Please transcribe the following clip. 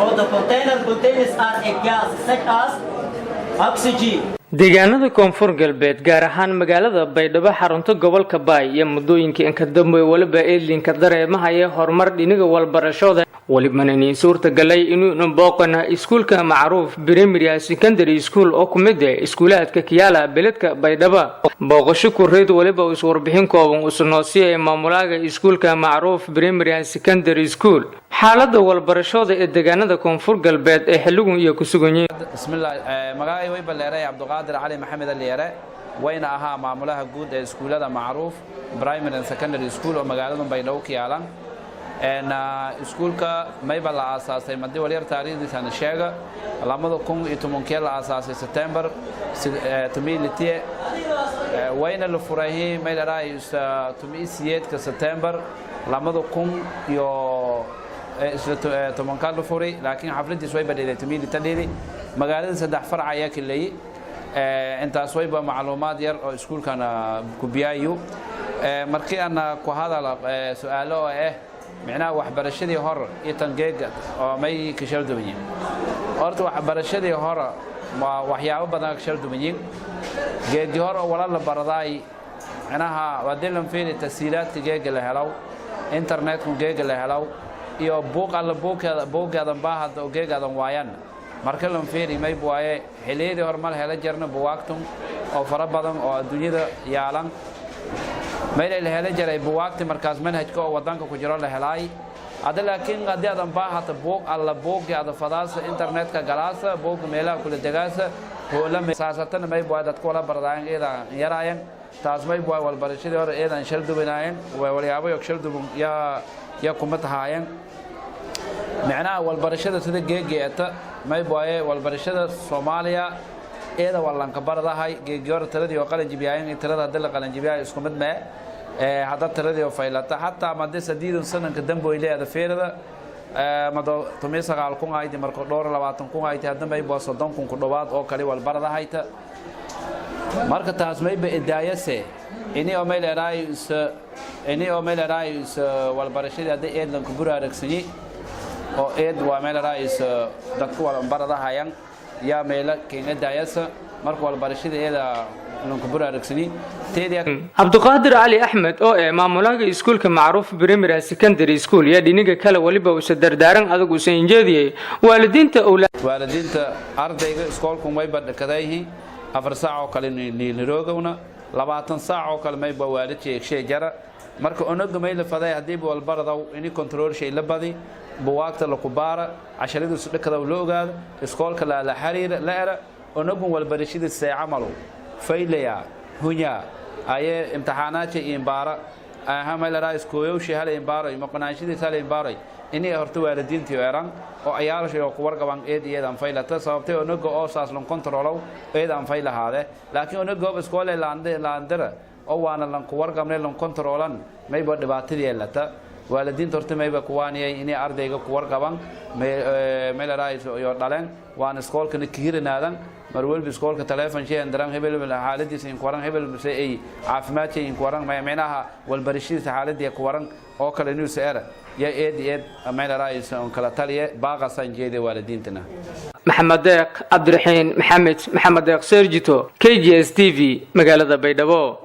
or the container contains a gas such as oxygen. deegaanada koonfur galbeed gaar ahaan magaalada baydhabo xarunta gobolka baay iyo muddooyinkii in ka dambeeyay waliba eedlinka dareemahaya horumar dhinaca walbarashada walibana in suurtagalay inuu booqana iskuulka macruuf primary secondary school oo ku mid ah iskuulaadka kiyaala beledka baydhabo booqasho kureed waliba uu warbixin kooban u soo maamulaha iskuulka macruuf primary secondary school xaaladda walbarashada ee deegaanada koonfur galbeed ee xilligan iyo ku sugan yihiin bismillaah magacay way baleeray Abdulqaadir Ali Maxamed Aliyeere wayna ahaa maamulaha guud ee iskuulada macruuf primary and secondary school oo magaalada Baydhabo ku yaalan iskuulka mayba la aasaasay madii waliyar taariikhdiisa sheega 2010 la aasaasay September 2010 wayna la furay meelahay 2008 September 2010 iyo tobanka la furay laakiin xafladiisu way badheeday 2010 magaalada saddex farac ayaa kaleeyay intaas way ba macluumaad yar oo iskuulkana ku biyayo markii ana ku hadal su'aalo macnaha waxbarashadii hore iyo tangeega oo may ka shal duwayeen horta waxbarashadii hore ma waxyaabo badan ka shal duwayeen geedi hore wala la baraday macnaha wadalan fiiri tasiilaadka geega la helaw internet-ku geega la helaw iyo buuqadan baahada oo geegadan waayaan marka la fiiri may buuye xiliyadii hormar hela jarna buwaagtum oo fara badan oo adduunyada yaalan meelay la hela jaray buwaagti markaas manhajka oo wadanka ku jiro la helay laakiin hadii adan baahata buuqaada fadaasa internetka galaasa buuq meelaha kula dagaasa hoola meesaasatan may buuye dadku wala bardaan yaraayan taas may buuye walbarashadii hore eedan shal duwanaayeen walyaabo shal duwan ya kuma tahaayeen macnaha walbarashada sida geegeeta may buuye walbarashada Soomaaliya eeda walanka baradahay geegiyor tiradii oo qalin jibiyaan tirada hadda la qalin jibiyaa isku mid ma hadda tiradii oo faylata hatta madda sadiidun sanadka dambe ay leedahay feerada mado 19 kun ay marko 20 kun ay hadda may boo 30 kun ku dhawaad oo kali wal baradahayta marka taas may ba idaayase inii oo meel raayis walbarashada hadda eedlan ku buraaragsanyi oo eed waa meel raayis dadku wal baradahayan يا ميلا كينga daayasa marka walbarashadeeda lanku buraaragsani Abdulqaadir Ali Ahmed oo maamulaha iskuulka macruuf primary secondary school ya dhiniga kala waliba uu sadardaaran adag u soo injeediyay waalidiinta ardayga iskoolku way badhakadayhi 4 saac oo kale niroogowna 20 saac oo kale may waalidkii sheey jara marka onaga may la faday hadii walbaradaw in control shay la badi buwaagta la kubaara casharadu sidkada loo ogaado iskoolka la xariir la era onagu walbarashada saacamalo faylaya hunya ay imtixaanaadka imbaara ahama la raayis kooyo shahal imbaara iyo maqnaashida sal imbaara inay horta waalidiintii weeran oo ayaalasho ku warqaban eedan faylata sababtay onaga oo saas loo controlow eedan faylahaade laakiin onaga iskoolay laandara oo waana lan ku warqamnay loo controlan may ba dhibaatadii yeelata waalidiinta horta mayba kuwaaniyay inay ardayga ku warqaban meel raayis iyo dhaleen waan iskoolkana kiirinaadan mar walba iskoolka telefoon sheen daran hebel xaaladiisa in kuwaran hebel ay caafimaadka in kuwaran macnaha walbarashadiisa xaaladii kuwaran oo kale inuu saara ya eed meel raayis oo kala taliye baaqa sanjeeday waalidiintana Maxamed Deeq Abdiraxiin Maxamed Deeq Serjito KGS TV magaalada Baydhabo